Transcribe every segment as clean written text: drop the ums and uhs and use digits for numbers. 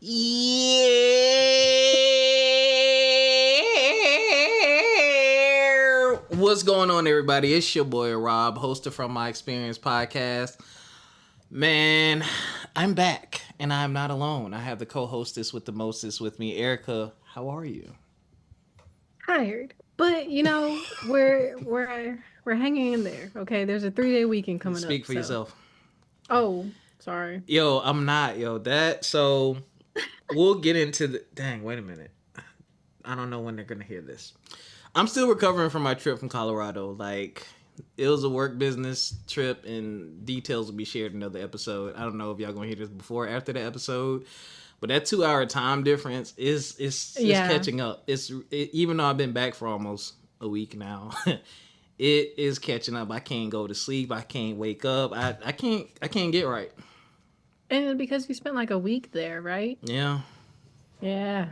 Yeah. What's going on, everybody? It's your boy Rob, host of From My Experience podcast. Man, I'm back, and I'm not alone. I have the co-hostess with the mostest with me, Ericca. How are you? Tired, but we're hanging in there. Okay, there's a 3-day weekend coming up. Speak for yourself. Oh, sorry. Yo, I'm not. So we'll get into the. Dang, wait a minute. I don't know when they're gonna hear this. I'm still recovering from my trip from Colorado. Like, it was a work business trip, and details will be shared in another episode. I don't know if y'all gonna hear this before or after the episode, but that 2-hour time difference is catching up. Even though I've been back for almost a week now, it is catching up. I can't go to sleep. I can't wake up. I can't get right. And because you spent like a week there, right? Yeah. Yeah.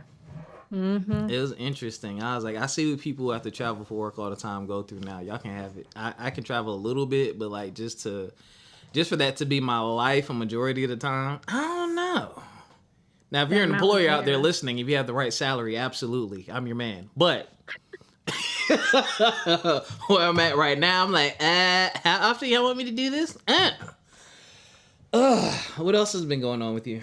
It was interesting. I was like, I see what people who have to travel for work all the time go through now. Y'all can have it. I can travel a little bit, but like just for that to be my life a majority of the time, I don't know. Now, if you're an employer out there listening, if you have the right salary, absolutely, I'm your man. But where I'm at right now, I'm like, how often y'all want me to do this? What else has been going on with you?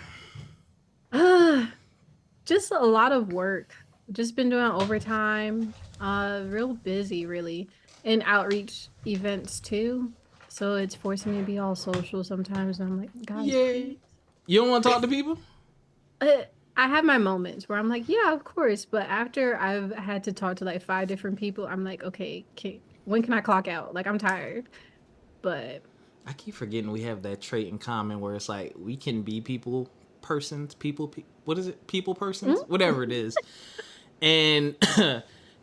Just a lot of work. Just been doing overtime. Real busy, really, and outreach events too. So it's forcing me to be all social sometimes. And I'm like, guys, Yay. You don't want to talk to people? I have my moments where I'm like, yeah, of course. But after I've had to talk to like 5 different people, I'm like, okay, when can I clock out? Like, I'm tired. But I keep forgetting we have that trait in common where it's like we can be people persons, what is it? People persons? Whatever it is. And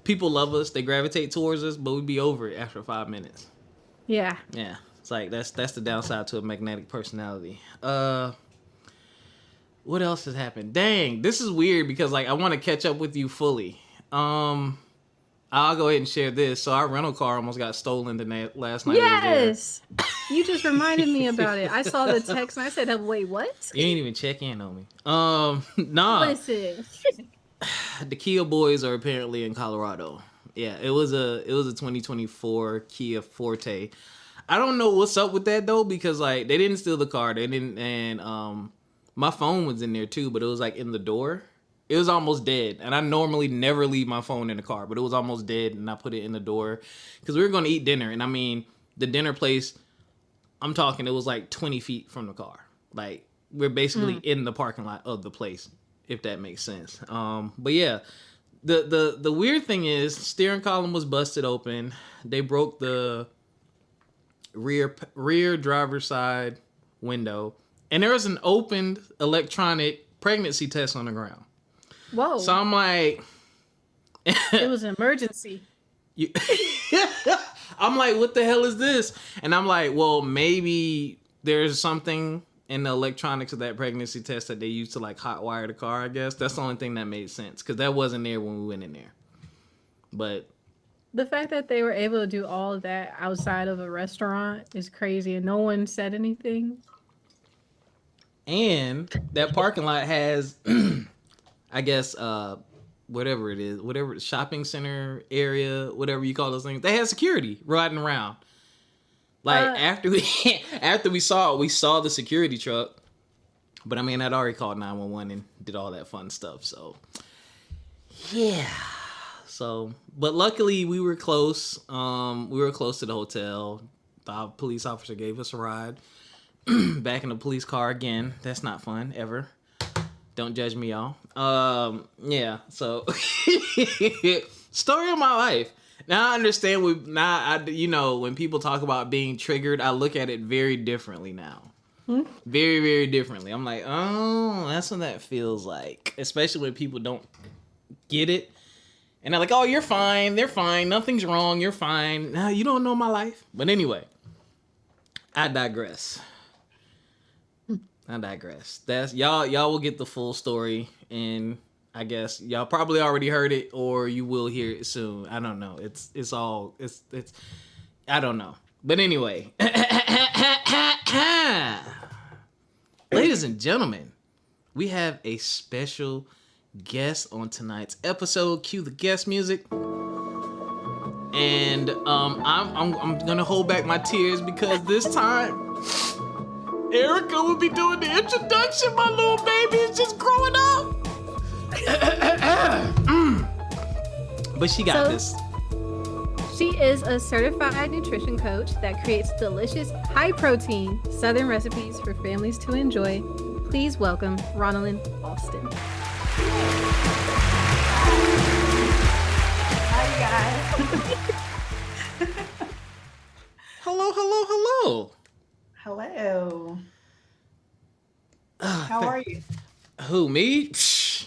people love us, they gravitate towards us, but we be over it after 5 minutes. Yeah. Yeah. It's like that's the downside to a magnetic personality. What else has happened? Dang, this is weird because like I want to catch up with you fully. I'll go ahead and share this. So our rental car almost got stolen last night. Yes. You just reminded me about it. I saw the text and I said, wait, what? You ain't even check in on me. Nah. Listen. The Kia boys are apparently in Colorado. Yeah, it was a 2024 Kia Forte. I don't know what's up with that though, because like they didn't steal the car. They didn't, and my phone was in there too, but it was like in the door. It was almost dead, and I normally never leave my phone in the car, but it was almost dead, and I put it in the door because we were going to eat dinner, and I mean, the dinner place, I'm talking, it was like 20 feet from the car. Like, we're basically in the parking lot of the place, if that makes sense. But yeah, the weird thing is, steering column was busted open. They broke the rear driver's side window, and there was an opened electronic pregnancy test on the ground. Whoa. So I'm like... it was an emergency. I'm like, what the hell is this? And I'm like, well, maybe there's something in the electronics of that pregnancy test that they used to like hotwire the car, I guess. That's the only thing that made sense, because that wasn't there when we went in there. But... the fact that they were able to do all of that outside of a restaurant is crazy, and no one said anything. And that parking lot has... I guess, whatever it is, whatever shopping center area, whatever you call those things, they had security riding around. Like after we saw it, we saw the security truck, but I mean, I'd already called 911 and did all that fun stuff. So yeah, but luckily we were close. We were close to the hotel. The police officer gave us a ride back in the police car again. That's not fun ever. Don't judge me, y'all. Yeah, so story of my life. Now I understand. When people talk about being triggered, I look at it very differently now. Very, very differently. I'm like, oh, that's what that feels like. Especially when people don't get it. And they're like, oh, you're fine. They're fine. Nothing's wrong. You're fine. No, you don't know my life. But anyway, I digress. That's y'all will get the full story, and I guess y'all probably already heard it, or you will hear it soon. I don't know. It's I don't know. But anyway, ladies and gentlemen, we have a special guest on tonight's episode. Cue the guest music. And I'm gonna hold back my tears because this time Ericca will be doing the introduction. My little baby is just growing up. But she got this. She is a certified nutrition coach that creates delicious, high-protein Southern recipes for families to enjoy. Please welcome Ronalyn Alston. Hi, guys. Hello, hello, hello. Hello. How are you? Who, me?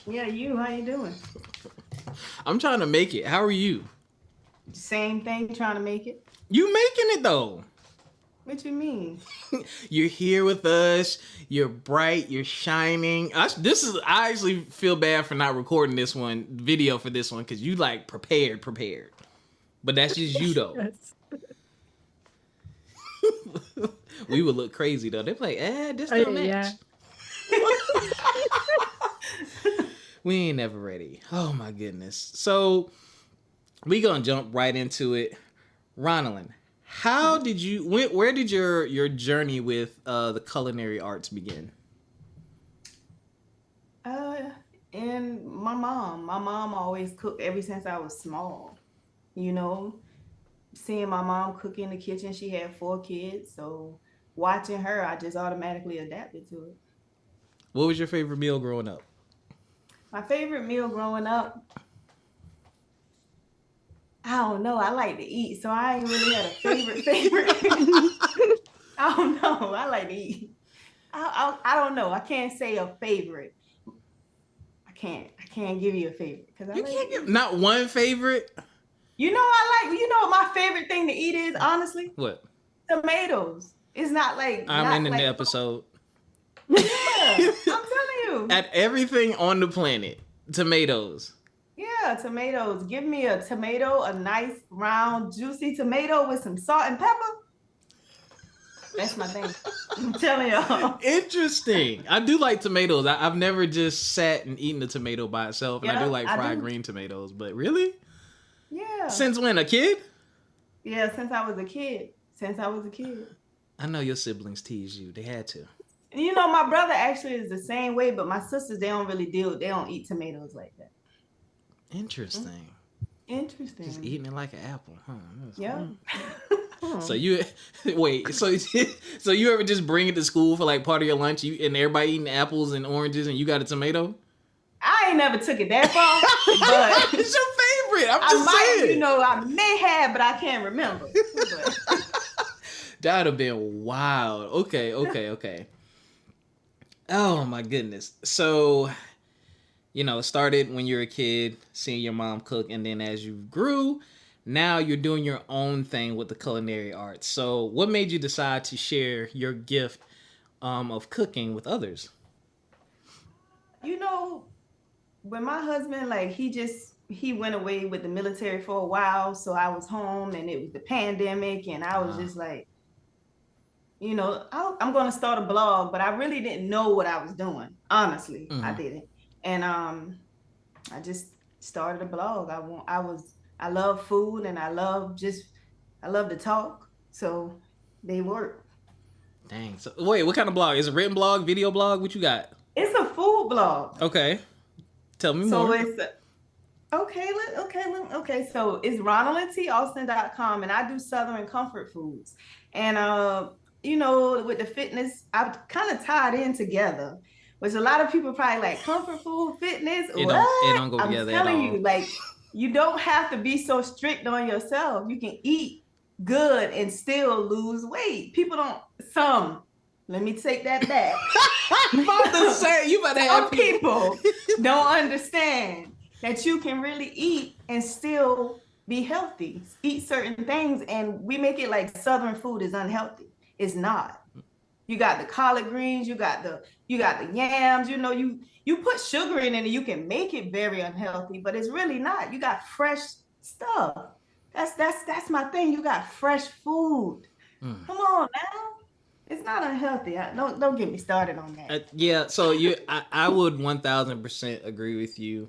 Yeah, you. How you doing? I'm trying to make it. How are you? Same thing, trying to make it. You making it though. What you mean? You're here with us. You're bright. You're shining. I actually feel bad for not recording this video for this one because you like prepared. But that's just you though. Yes. We would look crazy though. They're like, this don't match. Yeah. We ain't never ready. Oh my goodness. So we gonna jump right into it. Ronalyn, where did your journey with the culinary arts begin? And my mom always cooked ever since I was small. You know, seeing my mom cook in the kitchen, she had 4 kids, so watching her, I just automatically adapted to it. What was your favorite meal growing up? My favorite meal growing up, I don't know. I like to eat, so I ain't really had a favorite. I don't know. I like to eat. I don't know. I can't say a favorite. I can't give you a favorite because You can't give not one favorite. You know what my favorite thing to eat is, honestly? What? Tomatoes. It's not like I'm not ending like, the episode. Yeah, I'm telling you. At everything on the planet, tomatoes. Yeah, tomatoes. Give me a tomato, a nice round juicy tomato with some salt and pepper. That's my thing. I'm telling y'all. Interesting. I do like tomatoes. I've never just sat and eaten a tomato by itself, and I do like fried green tomatoes. But really? Yeah. Since when? A kid? Yeah, since I was a kid. I know your siblings tease you. They had to. You know, my brother actually is the same way, but my sisters, they don't eat tomatoes like that. Interesting. Just eating it like an apple, huh? Yeah. So you wait. So you ever just bring it to school for like part of your lunch? And everybody eating apples and oranges, and you got a tomato? I ain't never took it that far, but it's your favorite. I'm just saying. You know, I may have, but I can't remember. That'd have been wild. Okay. Oh my goodness. So, you know, it started when you were a kid, seeing your mom cook, and then as you grew, now you're doing your own thing with the culinary arts. So what made you decide to share your gift of cooking with others? You know, when my husband, like, he went away with the military for a while, so I was home, and it was the pandemic, and I was just like, you know, I'm going to start a blog, but I really didn't know what I was doing. Honestly, I didn't. And I just started a blog. I love food, and I love to talk. So they work. Dang. So wait, what kind of blog? Is it a written blog, video blog? What you got? It's a food blog. Okay. Tell me more. So it's okay. So it's RonalynAlston.com, and I do Southern comfort foods. And you know, with the fitness, I've kind of tied in together, which a lot of people probably like comfort food, fitness. It don't go together at all. I'm telling you, like, you don't have to be so strict on yourself. You can eat good and still lose weight. Let me take that back. I'm about to say, you better have some people don't understand that you can really eat and still be healthy. Eat certain things, and we make it like Southern food is unhealthy. It's not. You got the collard greens, you got the yams, you know, you put sugar in it and you can make it very unhealthy, but it's really not. You got fresh stuff. That's my thing. You got fresh food. Come on now. It's not unhealthy. Don't get me started on that. Yeah, so I would 1000% agree with you.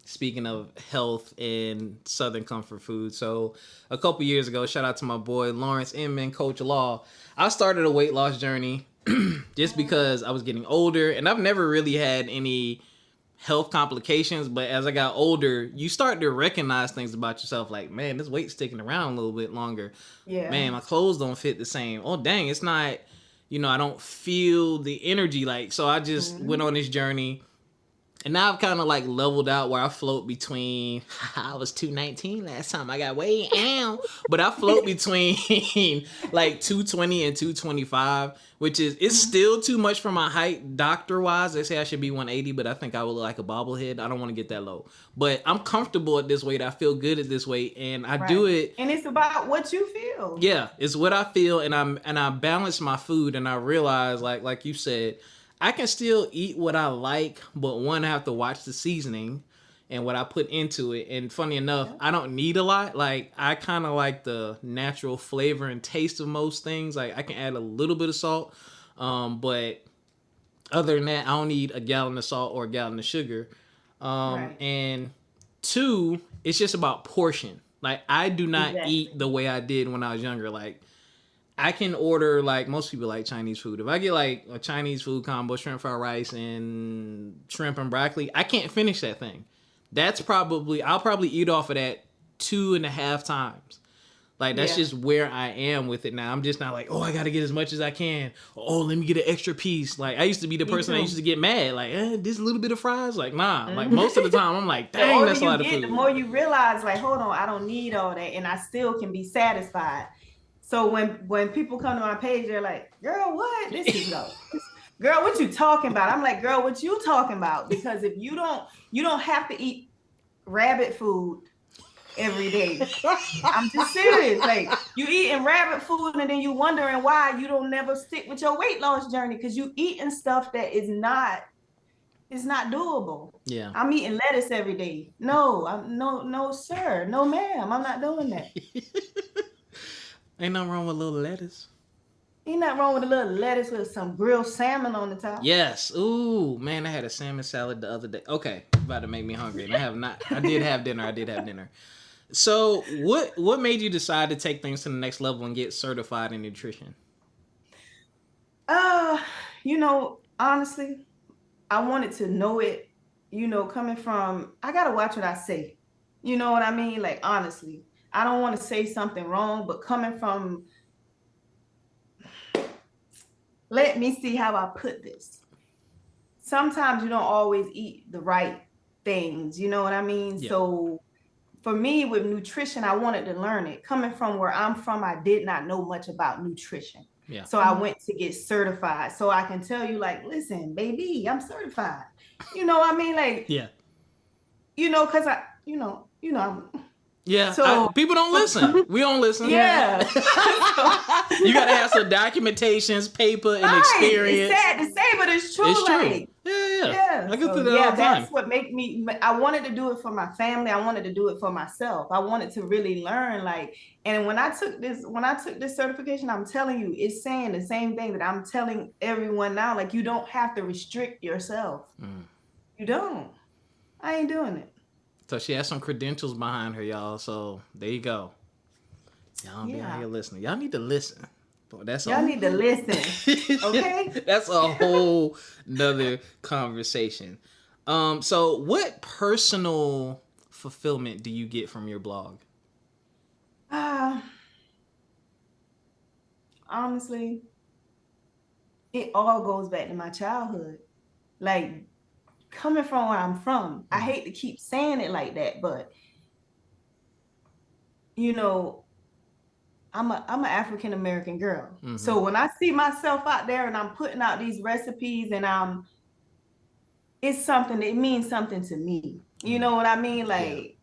Speaking of health and Southern comfort food, so a couple years ago, shout out to my boy Lawrence Inman, Coach Law. I started a weight loss journey just because I was getting older, and I've never really had any health complications, but as I got older, you start to recognize things about yourself, like, man, this weight's sticking around a little bit longer. Yeah. Man, my clothes don't fit the same. Oh dang, it's not, I don't feel the energy. Like, so I just went on this journey, and now I've kind of like leveled out where I float between, I was 219 last time I got weighed, but I float between like 220 and 225, which is, it's still too much for my height. Doctor wise, they say I should be 180, but I think I would look like a bobblehead. I don't want to get that low, but I'm comfortable at this weight. I feel good at this weight, and I do it. And it's about what you feel. Yeah, it's what I feel, and I balance my food, and I realize, like you said, I can still eat what I like, but one, I have to watch the seasoning and what I put into it. And funny enough, I don't need a lot. Like, I kind of like the natural flavor and taste of most things. Like, I can add a little bit of salt, but other than that, I don't need a gallon of salt or a gallon of sugar. And two, it's just about portion. Like, I do not eat the way I did when I was younger. Like, I can order, like, most people like Chinese food. If I get like a Chinese food combo, shrimp fried rice and shrimp and broccoli, I can't finish that thing. I'll probably eat off of that 2.5 times. Like, that's just where I am with it now. I'm just not like, oh, I got to get as much as I can. Oh, let me get an extra piece. Like, I used to be the person that used to get mad. Like, this little bit of fries? Like, nah. Like, most of the time, I'm like, dang, that's a lot of food. The more you realize, like, hold on, I don't need all that. And I still can be satisfied. So when people come to my page, they're like, girl, what? This is low. Girl, what you talking about? I'm like, girl, what you talking about? Because if you don't have to eat rabbit food every day. I'm just serious. Like, you eating rabbit food and then you wondering why you don't never stick with your weight loss journey, because you eating stuff that is not doable. Yeah. I'm eating lettuce every day. No, no, sir. No, ma'am. I'm not doing that. Ain't nothing wrong with a little lettuce. Ain't nothing wrong with a little lettuce with some grilled salmon on the top. Yes. Ooh, man, I had a salmon salad the other day. Okay, about to make me hungry. And I did have dinner. So what made you decide to take things to the next level and get certified in nutrition? Honestly, I wanted to know it, coming from, I gotta watch what I say. You know what I mean? Like, honestly, I don't want to say something wrong, but coming from, let me see how I put this. Sometimes you don't always eat the right things, you know what I mean? Yeah. So for me with nutrition, I wanted to learn it. Coming from where I'm from, I did not know much about nutrition. Yeah. So I went to get certified. So I can tell you, like, listen, baby, I'm certified. You know what I mean? Like, yeah. Because I'm... Yeah, so people don't listen. We don't listen. Yeah. You got to have some documentations, paper, and experience. It's sad to say, but it's true. It's true. Yeah. I go through that all the time. That's what made me. I wanted to do it for my family. I wanted to do it for myself. I wanted to really learn. Like, and when I took this certification, I'm telling you, it's saying the same thing that I'm telling everyone now. Like, you don't have to restrict yourself. You don't. I ain't doing it. So she has some credentials behind her, y'all. So there you go. Y'all be out here listening. Y'all need to listen. Y'all need to listen. Okay? That's a whole nother conversation. So what personal fulfillment do you get from your blog? Honestly, it all goes back to my childhood. Like, coming from where I'm from, I hate to keep saying it like that, but I'm an African American girl. Mm-hmm. So when I see myself out there and I'm putting out these recipes and it's something, it means something to me. You know what I mean? Like,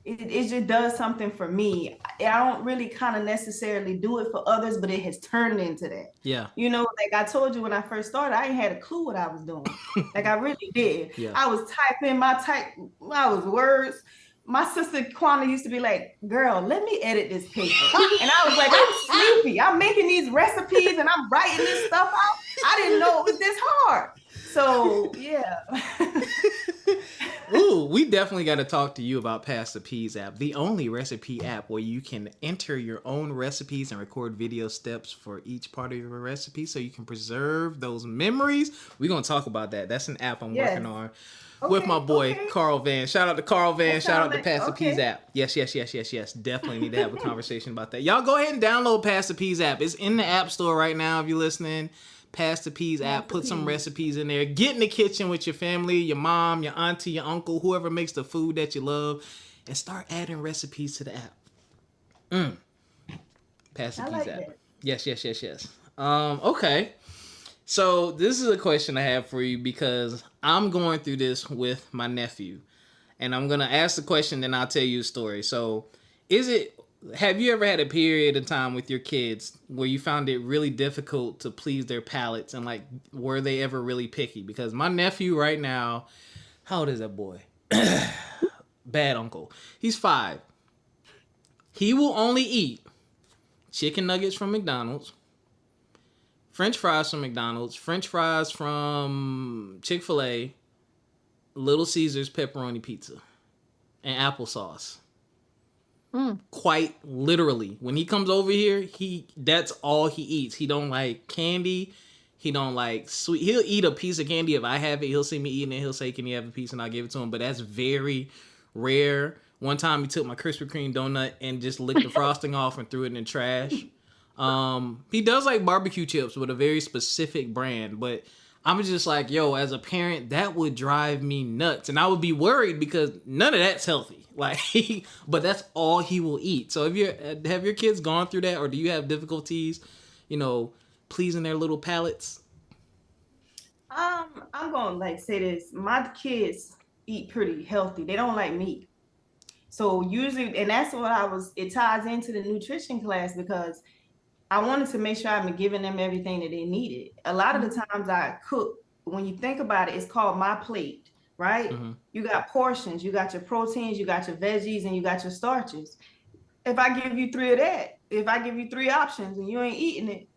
it just does something for me. I don't really kind of necessarily do it for others, but it has turned into that. Yeah. Like I told you when I first started, I ain't had a clue what I was doing. Like, I really did. Yeah. I was typing I was words. my sister Kwana used to be like, girl, let me edit this paper. And I was like, I'm sleepy. I'm making these recipes and I'm writing this stuff out. I didn't know it was this hard. So, yeah. Ooh, we definitely got to talk to you about Pass the Peas app, the only recipe app where you can enter your own recipes and record video steps for each part of your recipe so you can preserve those memories. We're going to talk about that. That's an app I'm working on with my boy Carl Van. Shout out to Carl Van. Shout out to Pass the Peas app. Yes. Definitely need to have a conversation about that. Y'all go ahead and download Pass the Peas app. It's in the App Store right now if you're listening. Pass the Peas app, put some recipes in there. Get in the kitchen with your family, your mom, your auntie, your uncle, whoever makes the food that you love, and start adding recipes to the app. Pass the Peas app. That. Yes. Okay. So this is a question I have for you because I'm going through this with my nephew. And I'm going to ask the question, then I'll tell you a story. So have you ever had a period of time with your kids where you found it really difficult to please their palates, and like, were they ever really picky? Because my nephew right now, how old is that boy? Bad uncle. He's 5. He will only eat chicken nuggets from McDonald's, French fries from McDonald's, French fries from Chick-fil-A, Little Caesars pepperoni pizza, and applesauce. Quite literally. When he comes over here, that's all he eats. He don't like candy. He don't like sweet. He'll eat a piece of candy if I have it. He'll see me eating it. He'll say, "Can you have a piece?" And I'll give it to him. But that's very rare. One time he took my Krispy Kreme donut and just licked the frosting off and threw it in the trash. He does like barbecue chips with a very specific brand, but I'm just like, yo, as a parent, that would drive me nuts. And I would be worried because none of that's healthy. Like, but that's all he will eat. So have your kids gone through that, or do you have difficulties, pleasing their little palates? I'm gonna say this. My kids eat pretty healthy. They don't like meat. So usually, and that's what it ties into the nutrition class because I wanted to make sure I'm giving them everything that they needed. A lot of the times I cook, when you think about it, it's called my plate, right? Mm-hmm. You got portions, you got your proteins, you got your veggies, and you got your starches. If I give you 3 of that, if I give you 3 options and you ain't eating it,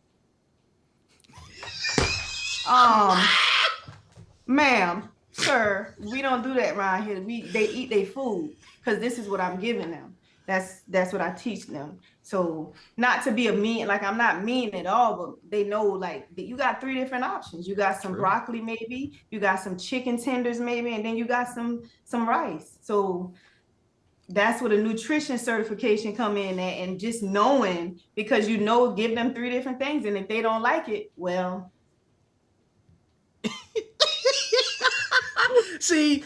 ma'am, sir, we don't do that around here. They eat their food because this is what I'm giving them. That's what I teach them. So not to be I'm not mean at all, but they know you got 3 different options. You got some broccoli maybe, you got some chicken tenders maybe, and then you got some rice. So that's where the nutrition certification come in at, and just knowing, because give them 3 different things, and if they don't like it, well. See,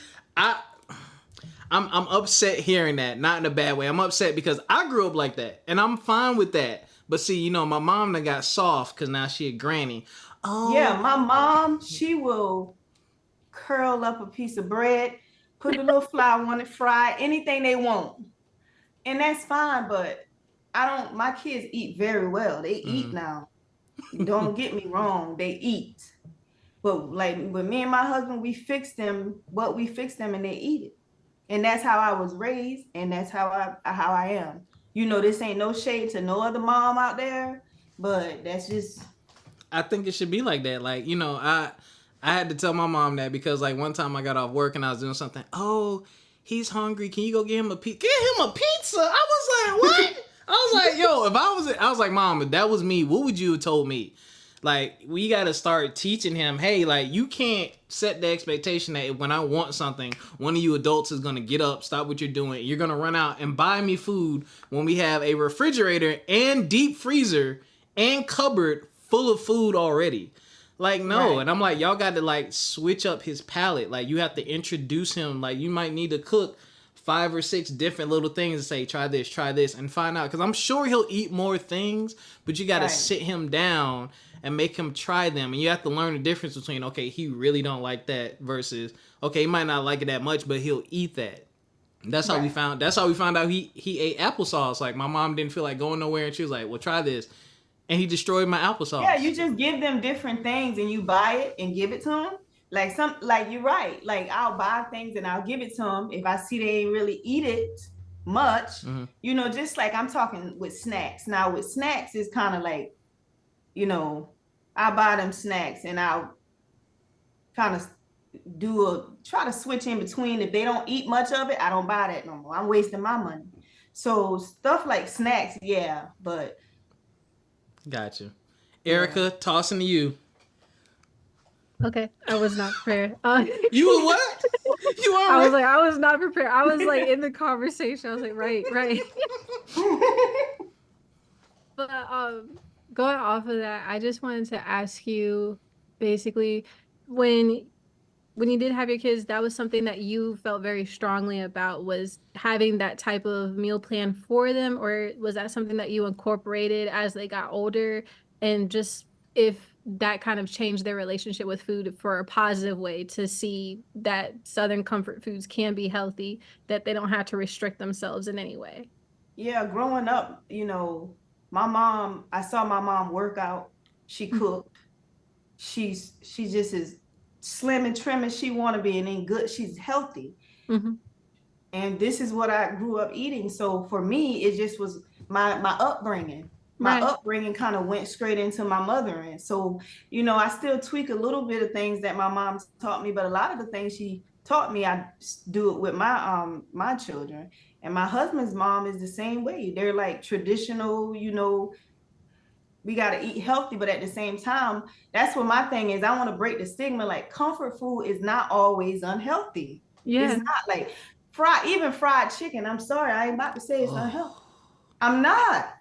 I'm upset hearing that, not in a bad way. I'm upset because I grew up like that, and I'm fine with that. But see, my mom done got soft because now she a granny. Oh, yeah, my mom, she will curl up a piece of bread, put a little flour on it, fry anything they want, and that's fine. But my kids eat very well. They eat now. Don't get me wrong, they eat. But with me and my husband, we fix them, and they eat it. And that's how I was raised, and that's how I am. This ain't no shade to no other mom out there, but that's just. I think it should be like that. I had to tell my mom that because one time I got off work and I was doing something. Oh, he's hungry. Can you go get him a pizza? Get him a pizza? I was like, what? I was like, yo, I was like, Mom, if that was me, what would you have told me? We got to start teaching him, hey, you can't set the expectation that when I want something, one of you adults is going to get up, stop what you're doing. You're going to run out and buy me food when we have a refrigerator and deep freezer and cupboard full of food already. No. Right. And I'm like, y'all got to switch up his palate. You have to introduce him. You might need to cook 5 or 6 different little things and say, try this, and find out. Because I'm sure he'll eat more things, but you got to sit him down and make him try them. And you have to learn the difference between, okay, he really don't like that versus, okay, he might not like it that much, but he'll eat that. That's how we found out he ate applesauce. My mom didn't feel like going nowhere, and she was like, well, try this. And he destroyed my applesauce. Yeah, you just give them different things and you buy it and give it to them. like you're right. Like I'll buy things and I'll give it to them if I see they ain't really eat it much. Mm-hmm. You know, just like I'm talking with snacks. Now with snacks, it's kind of like, you know, I buy them snacks and I'll kind of try to switch in between. If they don't eat much of it, I don't buy that no more. I'm wasting my money. So stuff like snacks, yeah, but Gotcha. Ericca, tossing to you. Okay, I was not prepared. You were what? You are. I was like, I was not prepared. I was like in the conversation. I was like, right. But going off of that, I just wanted to ask you, basically, when you did have your kids, that was something that you felt very strongly about, was having that type of meal plan for them, or was that something that you incorporated as they got older, and just if that kind of changed their relationship with food for a positive way, to see that Southern comfort foods can be healthy, that they don't have to restrict themselves in any way? yeah, growing up, you know, I saw my mom work out. She cooked. She's just as slim and trim as she want to be, and in good. She's healthy. Mm-hmm. And this is what I grew up eating. So for me, it just was my upbringing. My Right. upbringing kind of went straight into my mothering. So, you know, I still tweak a little bit of things that my mom taught me, but a lot of the things she taught me, I do it with my children. And my husband's mom is the same way. They're like traditional, you know, we got to eat healthy, but at the same time, that's what my thing is. I want to break the stigma. Like comfort food is not always unhealthy. Yeah. It's not like even fried chicken. I'm sorry, I ain't about to say it's unhealthy. I'm not.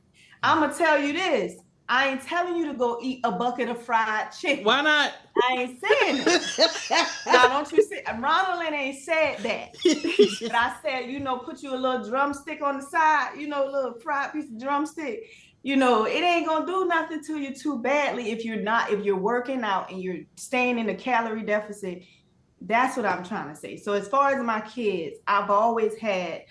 I'm gonna tell you this. I ain't telling you to go eat a bucket of fried chicken. Why not? I ain't saying it. Now, don't you say Ronalyn ain't said that. But I said, you know, put you a little drumstick on the side, you know, a little fried piece of drumstick. You know, it ain't gonna do nothing to you too badly if you're working out and you're staying in a calorie deficit. That's what I'm trying to say. So as far as my kids, I've always had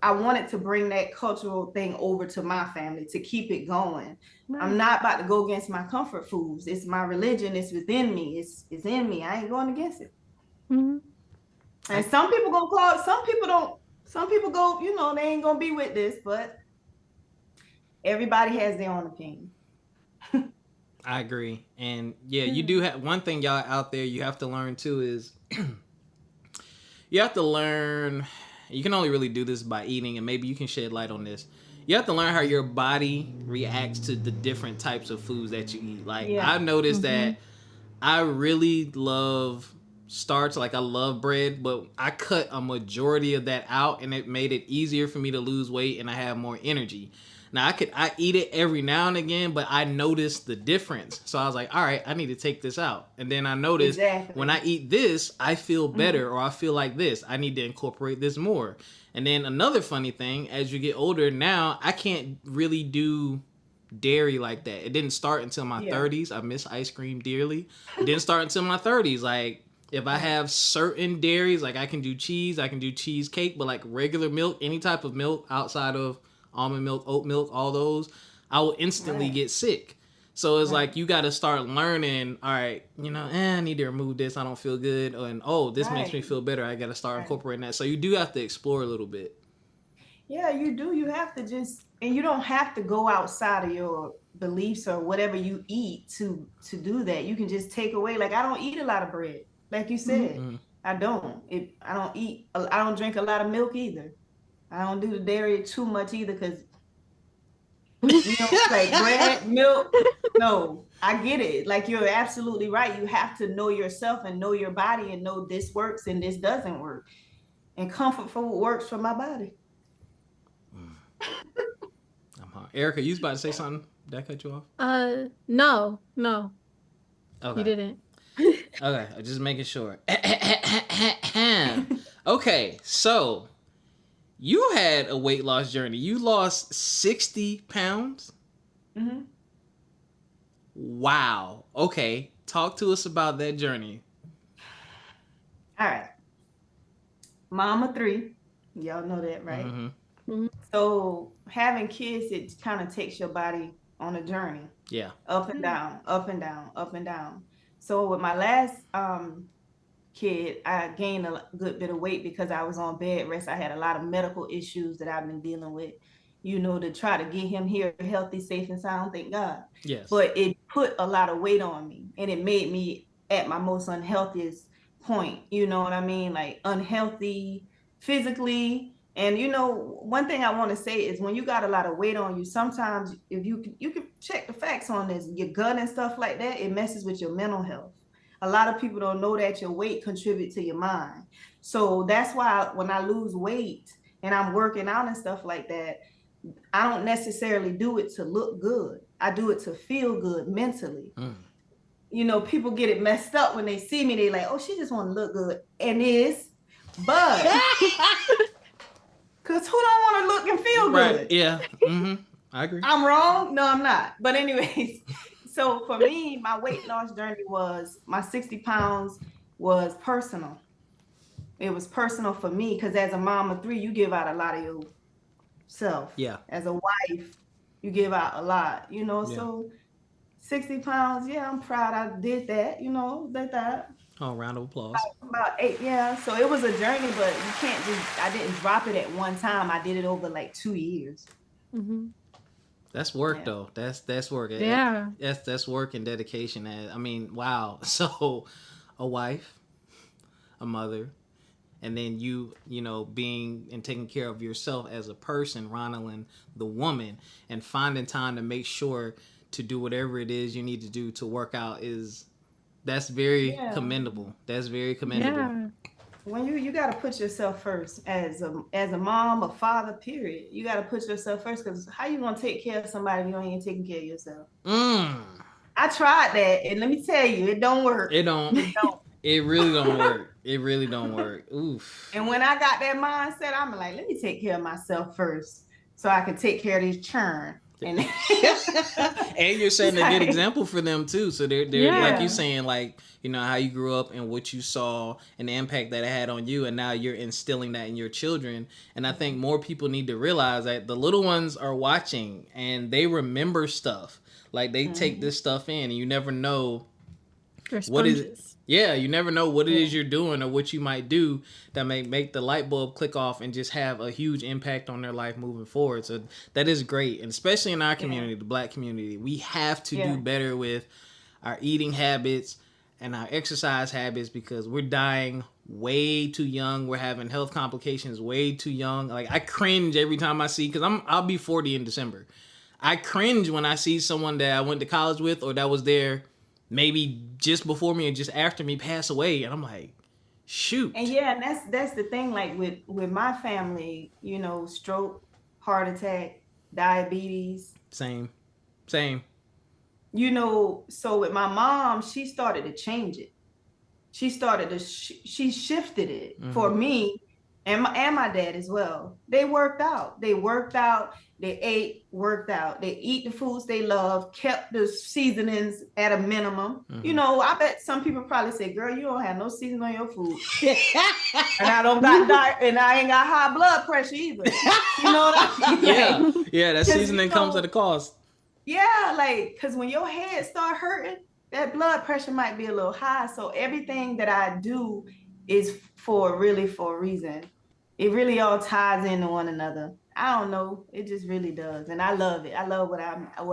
I wanted to bring that cultural thing over to my family to keep it going. Right. I'm not about to go against my comfort foods. It's my religion. It's within me. It's in me. I ain't going against it. Mm-hmm. And some people gonna call it, some people don't. Some people go, you know, they ain't gonna be with this, but everybody has their own opinion. I agree. And yeah, you do have one thing, y'all out there, you have to learn too is you have to learn, you can only really do this by eating, and maybe you can shed light on this. You have to learn how your body reacts to the different types of foods that you eat. Like I've noticed that I really love starch, like I love bread, but I cut a majority of that out, and it made it easier for me to lose weight and I have more energy. Now I eat it every now and again, but I noticed the difference. So I was like, all right, I need to take this out. And then I noticed when I eat this, I feel better, or I feel like this. I need to incorporate this more. And then another funny thing, as you get older now, I can't really do dairy like that. It didn't start until my 30s. I miss ice cream dearly. It didn't start until my 30s. Like if I have certain dairies, like I can do cheese, I can do cheesecake, but like regular milk, any type of milk outside of almond milk, oat milk, all those, I will instantly get sick. So it's like you got to start learning, all right, you know, I need to remove this. I don't feel good. And this makes me feel better. I got to start incorporating that. So you do have to explore a little bit. Yeah, you do. You have to and you don't have to go outside of your beliefs or whatever you eat to do that. You can just take away. Like I don't eat a lot of bread, like you said. Mm-hmm. I don't drink a lot of milk either. I don't do the dairy too much either, because you know, like bread, milk. No, I get it. Like you're absolutely right. You have to know yourself and know your body and know this works and this doesn't work. And comfort food works for my body. I'm hot. Ericca, you was about to say something? Did I cut you off? No. Okay. You didn't. Okay, I'm just making sure. Okay, so you had a weight loss journey. You lost 60 pounds? Mm-hmm. Wow. Okay. Talk to us about that journey. All right. Mama 3. Y'all know that, right? Mm-hmm. Mm-hmm. So having kids, it kind of takes your body on a journey. Yeah. Up and down, up and down, up and down. So with my last kid, I gained a good bit of weight because I was on bed rest. I had a lot of medical issues that I've been dealing with, to try to get him here healthy, safe, and sound, thank God. Yes. But it put a lot of weight on me, and it made me at my most unhealthiest point. You know what I mean? Like unhealthy physically. And one thing I want to say is when you got a lot of weight on you, sometimes if you can check the facts on this, your gut and stuff like that, it messes with your mental health. A lot of people don't know that your weight contributes to your mind. So that's why when I lose weight and I'm working out and stuff like that, I don't necessarily do it to look good. I do it to feel good mentally. People get it messed up when they see me. They like, oh, she just want to look good. And is, but because who don't want to look and feel good? Right. Yeah. I agree. I'm wrong? No, I'm not. But anyways, so for me, my weight loss journey my 60 pounds was personal. It was personal for me because as a mom of 3, you give out a lot of yourself. Yeah. As a wife, you give out a lot, Yeah. So 60 pounds, yeah, I'm proud I did that, that. Oh, round of applause. About 8, yeah. So it was a journey, but I didn't drop it at one time. I did it over like 2 years. That's work though. That's work. Yeah. That's work and dedication. I mean, wow. So a wife, a mother, and then you being and taking care of yourself as a person, Ronalyn, the woman, and finding time to make sure to do whatever it is you need to do to work out that's very commendable. That's very commendable. Yeah. When you got to put yourself first as a mom, a father, period. You got to put yourself first because how you going to take care of somebody if you ain't taking care of yourself? I tried that, and let me tell you, it don't work. It don't. It really don't work. It really don't work. Oof. And when I got that mindset, I'm like, let me take care of myself first so I can take care of this churn. And you're setting a good example for them too. So they're like you saying, like, how you grew up and what you saw and the impact that it had on you, and now you're instilling that in your children. And I think more people need to realize that the little ones are watching and they remember stuff. Like they take this stuff in, and you never know what is it. Yeah, you never know what it is you're doing or what you might do that may make the light bulb click off and just have a huge impact on their life moving forward. So that is great. And especially in our community, the Black community, we have to do better with our eating habits and our exercise habits because we're dying way too young. We're having health complications way too young. Like I cringe every time I see, because I'll be 40 in December. I cringe when I see someone that I went to college with or that was there maybe just before me or just after me pass away, and I'm like, shoot. And and that's the thing. Like with my family, stroke, heart attack, diabetes. Same. So with my mom, she started to change it. She shifted it for me and my dad as well. They worked out. They ate, worked out. They eat the foods they love, kept the seasonings at a minimum. I bet some people probably say, girl, you don't have no seasoning on your food. And I don't got and I ain't got high blood pressure either. You know what I mean? Yeah, that seasoning comes at a cost. Yeah, like, because when your head start hurting, that blood pressure might be a little high. So everything that I do is for a reason. It really all ties into one another. I don't know. It just really does. And I love it. I love what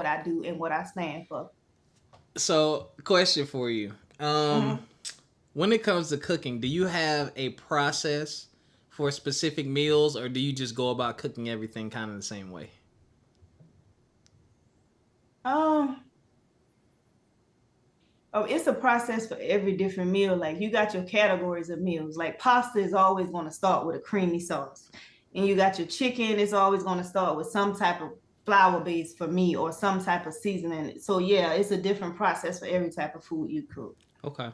I do and what I stand for. So, question for you. When it comes to cooking, do you have a process for specific meals, or do you just go about cooking everything kind of the same way? It's a process for every different meal. Like you got your categories of meals. Like pasta is always going to start with a creamy sauce. And you got your chicken, it's always going to start with some type of flour base for me or some type of seasoning. So yeah, it's a different process for every type of food you cook. Okay.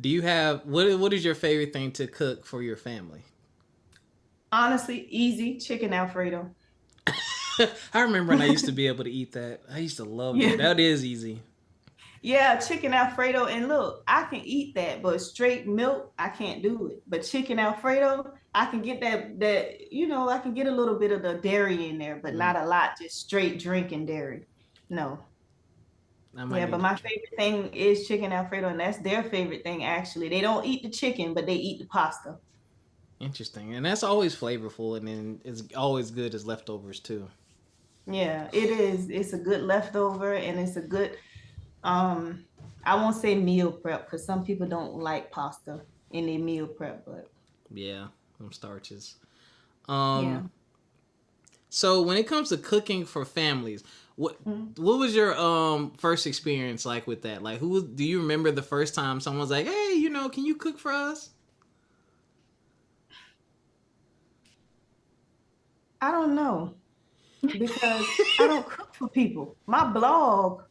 Do you have, what is your favorite thing to cook for your family? Honestly, easy, chicken Alfredo. I remember when I used to be able to eat that. I used to love it. That is easy. Yeah, chicken Alfredo. And look, I can eat that, but straight milk, I can't do it. But chicken Alfredo, I can get that, I can get a little bit of the dairy in there, but not a lot, just straight drinking dairy. No. I might Yeah, but need my to try. favorite thing is chicken Alfredo, and that's their favorite thing actually. They don't eat the chicken, but they eat the pasta. Interesting, and that's always flavorful, and then it's always good as leftovers too. Yeah, it is. It's a good leftover, and it's a good um I won't say meal prep because some people don't like pasta in their meal prep, but Yeah, them starches. yeah. Um, so when it comes to cooking for families, what Mhm. what was your first experience like with that? Like, do you remember the first time someone's like, "Hey, can you cook for us?" I don't know because I don't cook for people. My blog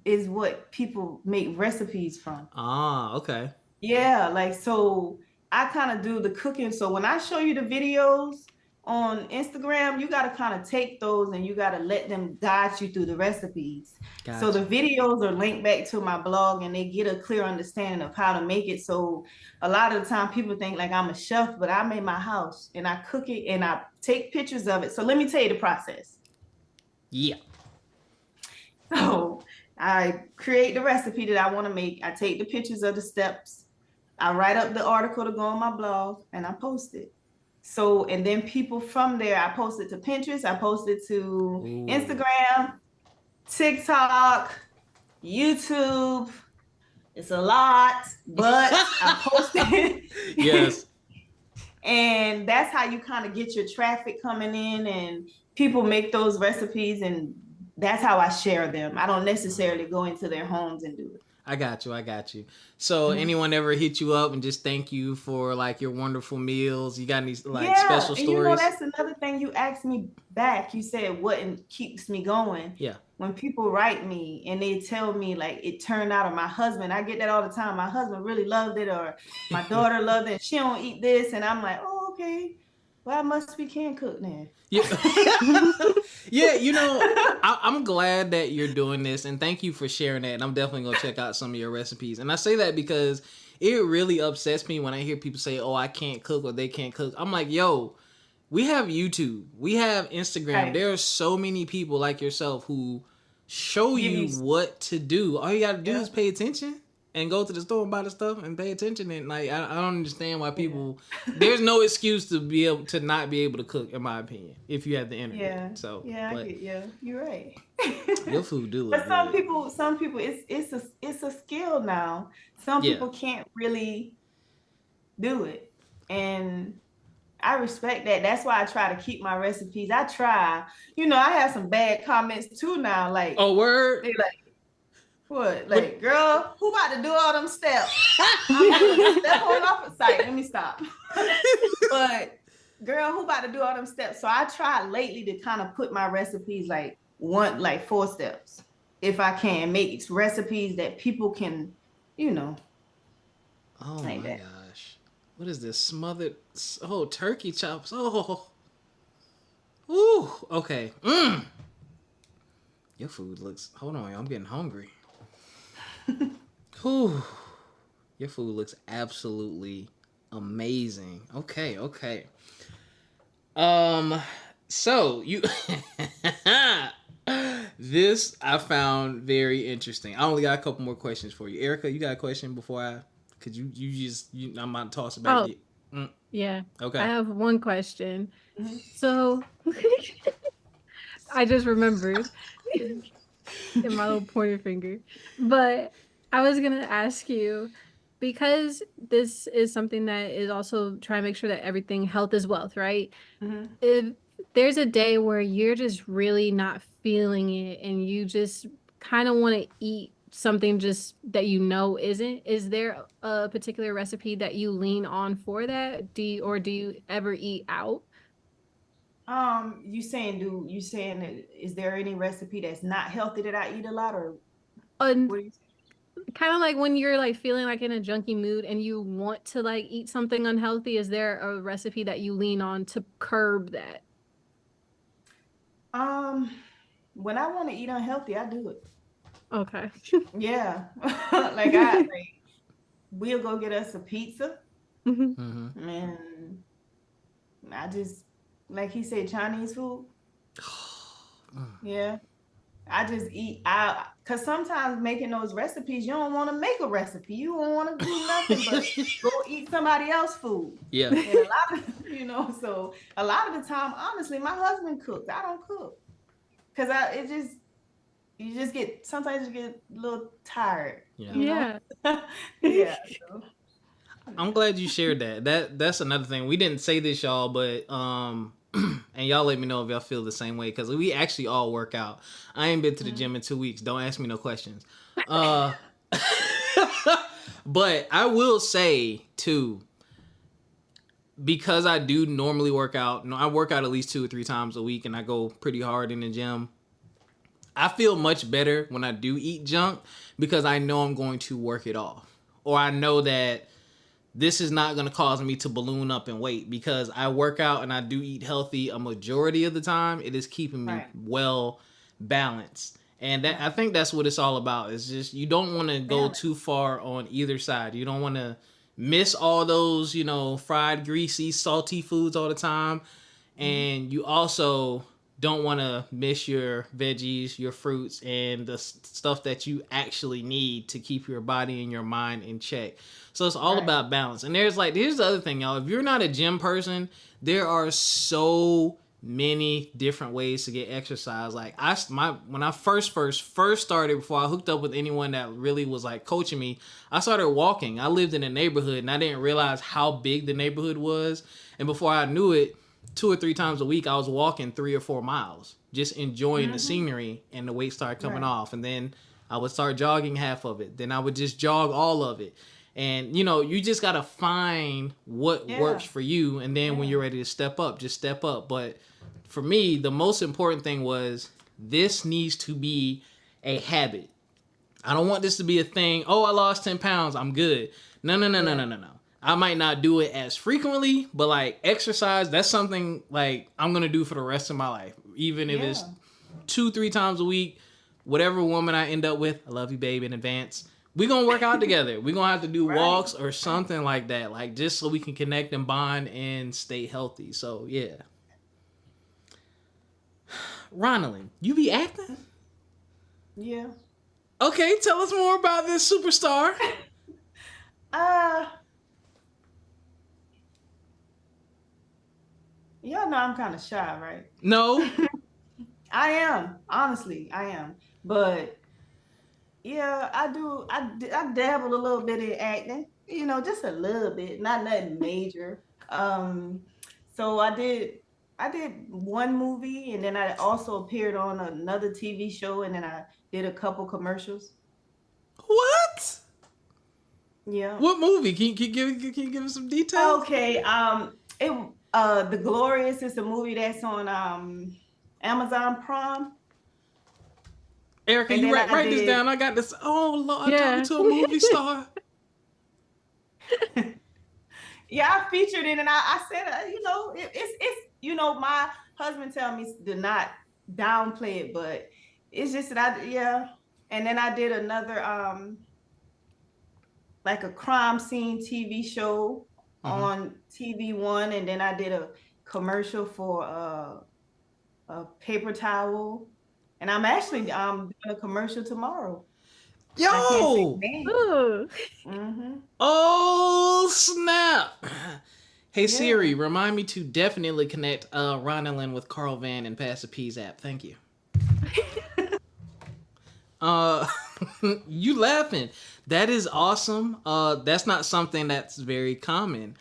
is what people make recipes from. Ah, okay. Yeah, like so I kind of do the cooking. So when I show you the videos on Instagram, you got to kind of take those and you got to let them guide you through the recipes. So Gotcha. the videos are linked back to my blog and they get a clear understanding of how to make it. So a lot of the time people think like I'm a chef, but I made my house and I cook it and I take pictures of it. So let me tell you the process. Yeah. So I create the recipe that I want to make. I take the pictures of the steps. I write up the article to go on my blog and I post it. So, and then people from there, I post it to Pinterest, I post it to Ooh. Instagram, TikTok, YouTube. It's a lot, but I post it. Yes. And that's how you kind of get your traffic coming in and people make those recipes and that's how I share them. I don't necessarily go into their homes and do it. I got you. I got you. So, Mhm. anyone ever hit you up and just thank you for like your wonderful meals? You got any like Yeah, special and stories? that's another thing you asked me back. You said what keeps me going. Yeah. When people write me and they tell me like it turned out, or my husband, I get that all the time. My husband really loved it, or my daughter loved it. She don't eat this, and I'm like, oh, okay. Well, I must be can cook then. Yeah. Yeah, I'm glad that you're doing this and thank you for sharing that. And I'm definitely going to check out some of your recipes. And I say that because it really upsets me when I hear people say, "Oh, I can't cook," or "they can't cook." I'm like, "Yo, we have YouTube. We have Instagram. Right. There are so many people like yourself who show Give you you, what to do. All you got to do yeah, is pay attention and go to the store and buy the stuff and pay attention. And like, I don't understand why yeah, people. There's no excuse to be able to not be able to cook, in my opinion, if you have the internet. yeah, So, yeah. I but get you. You're right. your food do look But good. some people, it's a skill now. Some Yeah. people can't really do it, and I respect that. That's why I try to keep my recipes. I try. I have some bad comments too now. Like Oh, word. they like, what? What? Like, girl, who about to do all them steps? I'm like, step on off a site. Let me stop. But girl, who about to do all them steps? So I try lately to kind of put my recipes like 4 steps. If I can make recipes that people can, you know, Oh like my that. gosh. What is this? Smothered. Oh, turkey chops. Oh. Ooh. Okay. Your food looks. Hold on, I'm getting hungry. Whew. Your food looks absolutely amazing. Okay, okay. Um, so you this I found very interesting. I only got a couple more questions for you. Erica, you got a question before I could I'm about to toss it back to Oh, you. Mm, yeah. I okay. have one question. Mhm. So I just remembered in my little pointer finger. But I was gonna ask you, because this is something that is also trying to make sure that everything health is wealth, right? Mhm. If there's a day where you're just really not feeling it and you just kind of want to eat something just that isn't, is there a particular recipe that you lean on for that? Do you ever eat out? you saying that is there any recipe that's not healthy that I eat a lot, or And what do you kind of like when you're like feeling like in a junky mood and you want to like eat something unhealthy, is there a recipe that you lean on to curb that? um when I want to eat unhealthy, I do it. Okay. Yeah. Like we'll go get us a pizza Mhm. Mm-hmm. and I just like he said Chinese food. Mm. Yeah. I just eat. Because sometimes making those recipes, you don't want to make a recipe. You don't want to do nothing but go eat somebody else's food. Yeah. And a lot of, so a lot of the time, honestly, my husband cooks. I don't cook. Because sometimes you get a little tired. Yeah. Yeah. So. I'm glad you shared that. That's another thing. We didn't say this, y'all, but and y'all let me know if y'all feel the same way, because we actually all work out. I ain't been to the gym in 2 weeks. Don't ask me no questions. But I will say too, because I do normally work out. I work out at least 2 or 3 times a week, and I go pretty hard in the gym. I feel much better when I do eat junk, because I know I'm going to work it off, or I know that this is not going to cause me to balloon up in weight, because I work out and I do eat healthy a majority of the time. It is keeping me well balanced. And I think that's what it's all about. It's just, you don't want to go too far on either side. You don't want to miss all those, fried, greasy, salty foods all the time. And you also don't want to miss your veggies, your fruits, and the stuff that you actually need to keep your body and your mind in check. So it's all about balance. And here's the other thing, y'all. If you're not a gym person, there are so many different ways to get exercise. Like when I first started, before I hooked up with anyone that really was like coaching me, I started walking. I lived in a neighborhood and I didn't realize how big the neighborhood was. And before I knew it, 2 or 3 times a week, I was walking 3 or 4 miles, just enjoying the scenery, and the weight started coming off. And then I would start jogging half of it. Then I would just jog all of it. And, you just got to find what works for you. And then when you're ready to step up, just step up. But for me, the most important thing was, this needs to be a habit. I don't want this to be a thing. Oh, I lost 10 pounds. I'm good. No. I might not do it as frequently, but like exercise, that's something like I'm going to do for the rest of my life. Even if it's 2-3 times a week, whatever woman I end up with, I love you, babe, in advance. We're going to work out together. We're going to have to do walks or something like that. Like, just so we can connect and bond and stay healthy. So, yeah. Ronalyn, you be acting? Yeah. Okay, tell us more about this superstar. Y'all know I'm kind of shy, right? No. I am. Honestly, I am. But yeah, I do. I dabble a little bit in acting, just a little bit, not nothing major. So I did one movie, and then I also appeared on another TV show, and then I did a couple commercials. What? Yeah. What movie? Can you give us some details? Okay. The Glorious is a movie that's on Amazon Prime. Erica, you write this down. I got this. Oh Lord, talking to a movie star. Yeah, I featured it, and I said, it's my husband tell me to not downplay it, but it's just that and then I did another like a crime scene TV show on TV1, and then I did a commercial for a paper towel, and I'm actually doing a commercial tomorrow. Yo! Oh snap! Hey Siri, remind me to definitely connect Ronalyn with Carl Van and Pass the Peas app. Thank you. You laughing? That is awesome. That's not something that's very common.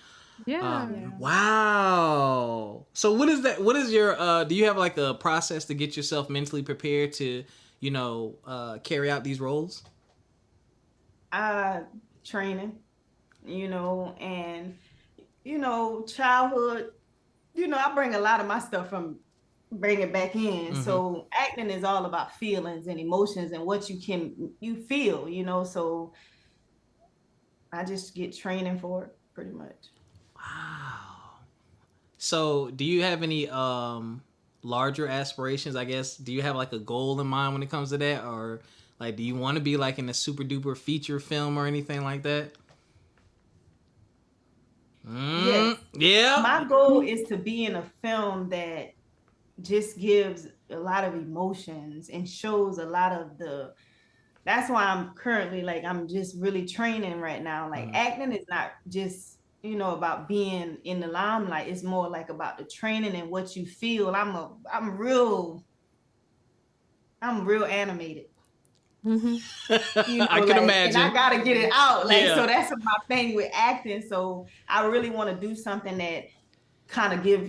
Wow. So what is that? What is your? Do you have like a process to get yourself mentally prepared to, carry out these roles? Training, and childhood. I bring a lot of my stuff from bring it back in. So acting is all about feelings and emotions and what you feel, so I just get training for it pretty much. Wow. So do you have any larger aspirations, I guess? Do you have like a goal in mind when it comes to that? Or like, do you want to be like in a super duper feature film or anything like that? Yes. Yeah. My goal is to be in a film that just gives a lot of emotions and shows a lot of the that's why I'm currently like, I'm just really training right now. Like acting is not just, about being in the limelight. It's more like about the training and what you feel. I'm real animated. I can imagine. And I gotta get it out. So Yeah. that's my thing with acting. So I really want to do something that kind of give,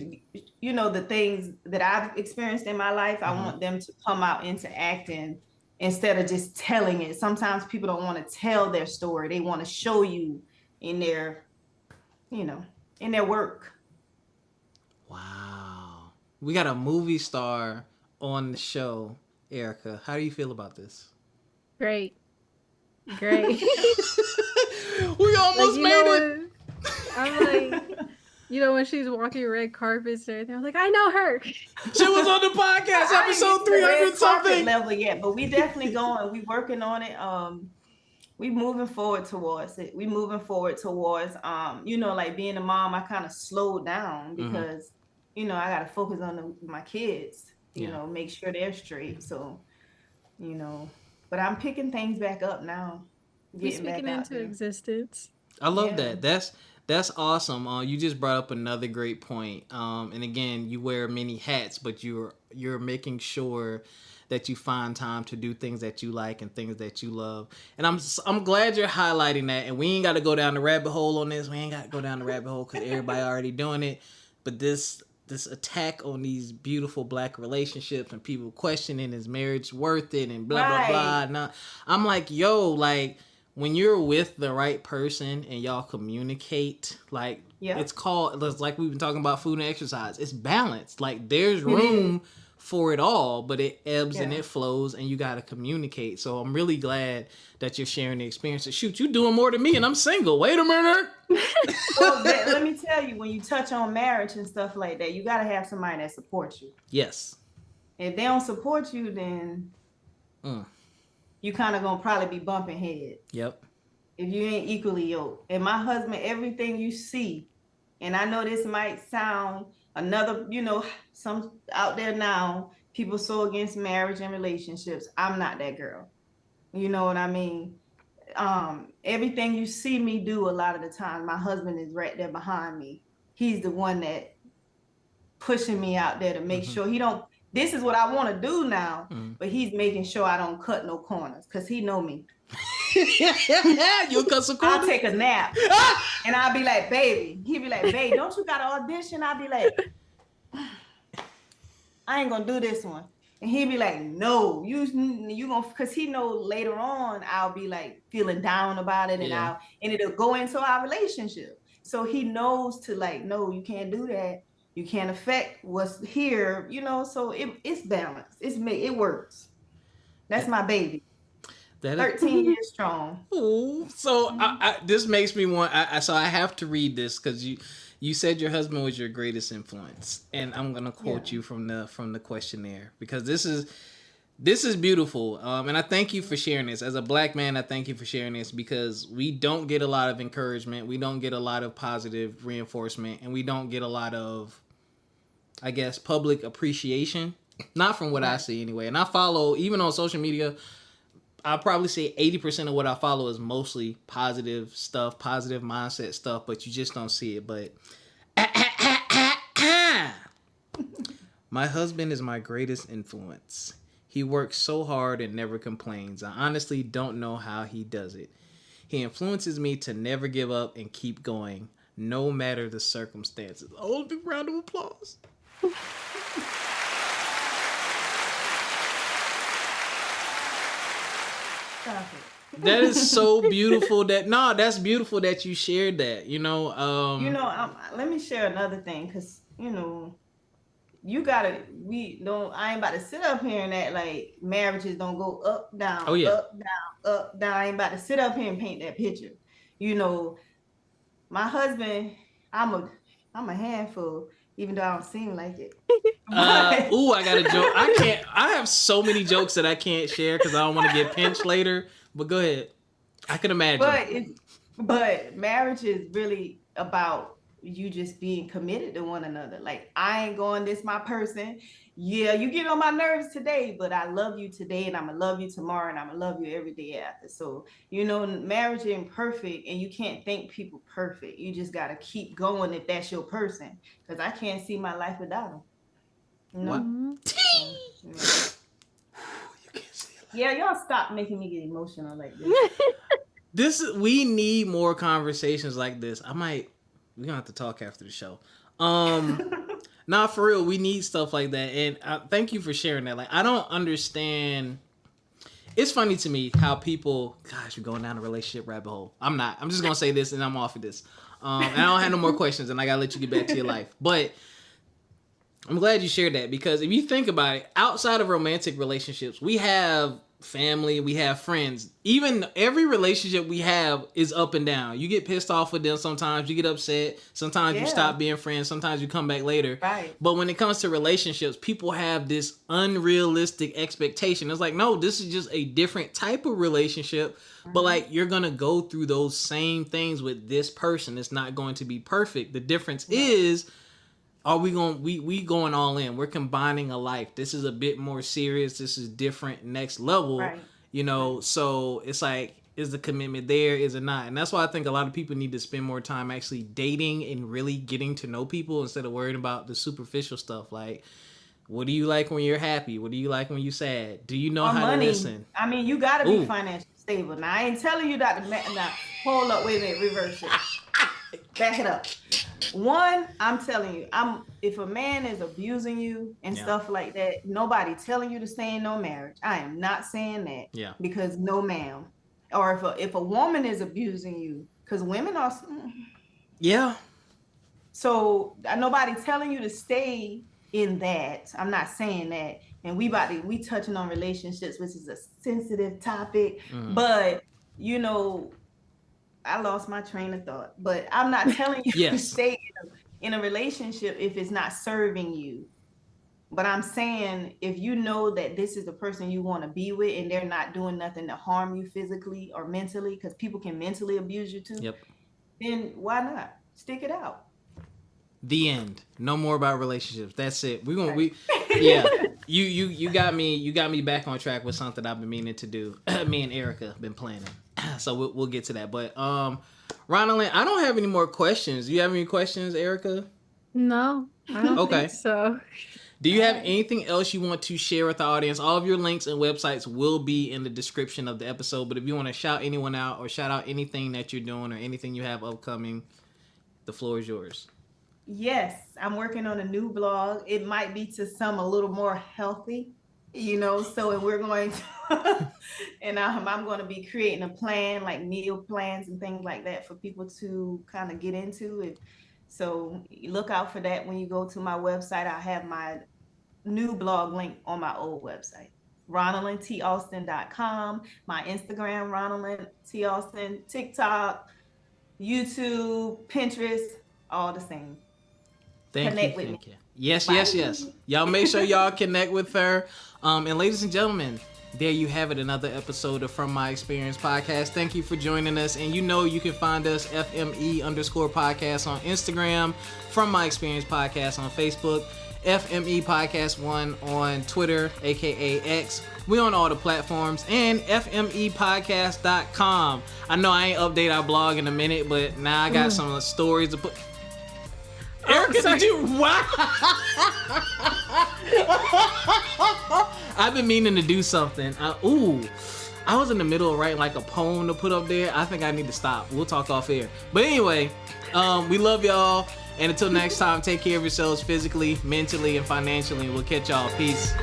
the things that I've experienced in my life. I want them to come out into acting instead of just telling it. Sometimes people don't want to tell their story. They want to show you in their, in their work. Wow. We got a movie star on the show, Ericca. How do you feel about this? Great. We almost made it. I'm like, when she's walking red carpets and everything, I'm like, I know her. She was on the podcast, episode 300 something. Level yet, but we definitely going. We working on it. We moving forward towards it. We moving forward towards, like being a mom. I kind of slowed down because, I got to focus on my kids. Make sure they're straight. So, but I'm picking things back up now. Getting back into existence. I love that. That's awesome. You just brought up another great point. And again, you wear many hats, but you're making sure that you find time to do things that you like and things that you love. And I'm glad you're highlighting that. And we ain't got to go down the rabbit hole on this. We ain't got to go down the rabbit hole because everybody already doing it. But this attack on these beautiful Black relationships and people questioning, is marriage worth it and blah, blah, blah. Nah, I'm like, yo, like, when you're with the right person and y'all communicate, like, it's like we've been talking about food and exercise. It's balanced. Like, there's room for it all, but it ebbs and it flows, and you got to communicate. So I'm really glad that you're sharing the experiences. Shoot, you doing more than me, and I'm single. Wait a minute. Well, let me tell you, when you touch on marriage and stuff like that, you got to have somebody that supports you. Yes. If they don't support you, then you kind of gonna probably be bumping head. Yep. If you ain't equally yoked. And my husband, everything you see, and I know this might sound another, some out there now, people so against marriage and relationships. I'm not that girl. You know what I mean? Everything you see me do a lot of the time, my husband is right there behind me. He's the one that pushing me out there to make sure he don't, this is what I want to do now, but he's making sure I don't cut no corners because he know me. You'll cut some corners? I'll take a nap and I'll be like, baby. He'll be like, babe, don't you got an audition? I'll be like, I ain't gonna do this one. And he'd be like, no, you gonna, because he know later on I'll be like feeling down about it and it'll go into our relationship. So he knows to like, no, you can't do that. You can't affect what's here, so it's balanced. It works. That's my baby. 13 years strong. Ooh. So this makes me want, so I have to read this because you said your husband was your greatest influence. And I'm going to quote you from the questionnaire because this is beautiful. And I thank you for sharing this. As a Black man, I thank you for sharing this because we don't get a lot of encouragement. We don't get a lot of positive reinforcement. And we don't get a lot of, I guess, public appreciation. Not from what I see anyway. And I follow, even on social media, I'll probably say 80% of what I follow is mostly positive stuff, positive mindset stuff, but you just don't see it. But my husband is my greatest influence. He works so hard and never complains. I honestly don't know how he does it. He influences me to never give up and keep going, no matter the circumstances. Oh, big round of applause. That is so beautiful. That's beautiful that you shared that. Let me share another thing because you gotta. I ain't about to sit up here and act like marriages don't go up, down, up, down, up, down. I ain't about to sit up here and paint that picture. My husband, I'm a handful, even though I don't seem like it. I got a joke. I have so many jokes that I can't share because I don't want to get pinched later. But go ahead. I can imagine. But marriage is really about you just being committed to one another. Like, I ain't going, this my person. Yeah, you get on my nerves today, but I love you today, and I'm gonna love you tomorrow, and I'm gonna love you every day after. So, marriage ain't perfect, and you can't think people perfect. You just gotta keep going if that's your person, because I can't see my life without them. What? Yeah, y'all stop making me get emotional like this. We need more conversations like this. We're gonna have to talk after the show. Nah, for real, we need stuff like that. And thank you for sharing that. Like, I don't understand. It's funny to me how people, gosh, we're going down a relationship rabbit hole. I'm not. I'm just gonna say this and I'm off of this. And I don't have no more questions, and I gotta let you get back to your life. But I'm glad you shared that, because if you think about it, outside of romantic relationships, we have family, we have friends. Even every relationship we have is up and down. You get pissed off with them sometimes, you get upset, sometimes you stop being friends, sometimes you come back later. Right. But when it comes to relationships, people have this unrealistic expectation. It's like, no, this is just a different type of relationship. But like, you're gonna go through those same things with this person. It's not going to be perfect. The difference is, are we going all in? We're combining a life. This is a bit more serious. This is different, next level. Right. So it's like, is the commitment there? Is it not? And that's why I think a lot of people need to spend more time actually dating and really getting to know people instead of worrying about the superficial stuff. Like, what do you like when you're happy? What do you like when you're sad? Do you know how to listen? I mean, you got to be financially stable. Now, I ain't telling you that. Now, hold up, wait a minute, reverse it. Back it up. One, I'm telling you, if a man is abusing you and stuff like that, nobody telling you to stay in no marriage. I am not saying that. Yeah. Because no, ma'am. Or if a woman is abusing you, because women are. Yeah. So nobody telling you to stay in that. I'm not saying that. And we touching on relationships, which is a sensitive topic, but I lost my train of thought, but I'm not telling you to stay in a relationship if it's not serving you. But I'm saying, if you know that this is the person you want to be with and they're not doing nothing to harm you physically or mentally, because people can mentally abuse you too, then why not? Stick it out. The end. No more about relationships. That's it. You got me back on track with something I've been meaning to do. Me and Erica have been planning. So we'll get to that. But Ronalyn, I don't have any more questions. Do you have any questions, Erica? No, I don't think so. Do you have anything else you want to share with the audience? All of your links and websites will be in the description of the episode. But if you want to shout anyone out or shout out anything that you're doing or anything you have upcoming, the floor is yours. Yes, I'm working on a new blog. It might be to some a little more healthy, so we're going to, and I'm going to be creating a plan, like meal plans and things like that for people to kind of get into it. So look out for that when you go to my website. I have my new blog link on my old website, RonalynTAlston.com, my Instagram, Ronalyn T. Alston, TikTok, YouTube, Pinterest, all the same. Thank you. Yes. Y'all make sure y'all connect with her. And ladies and gentlemen, there you have it. Another episode of From My Experience Podcast. Thank you for joining us. And you can find us FME_podcast on Instagram, From My Experience Podcast on Facebook, FME Podcast 1 on Twitter, aka X. We on all the platforms, and FMEpodcast.com. I know I ain't update our blog in a minute, but now I got some stories to put. Erica, did you? Wow! I've been meaning to do something. I was in the middle of writing like a poem to put up there. I think I need to stop. We'll talk off air. But anyway, we love y'all. And until next time, take care of yourselves physically, mentally, and financially. We'll catch y'all. Peace.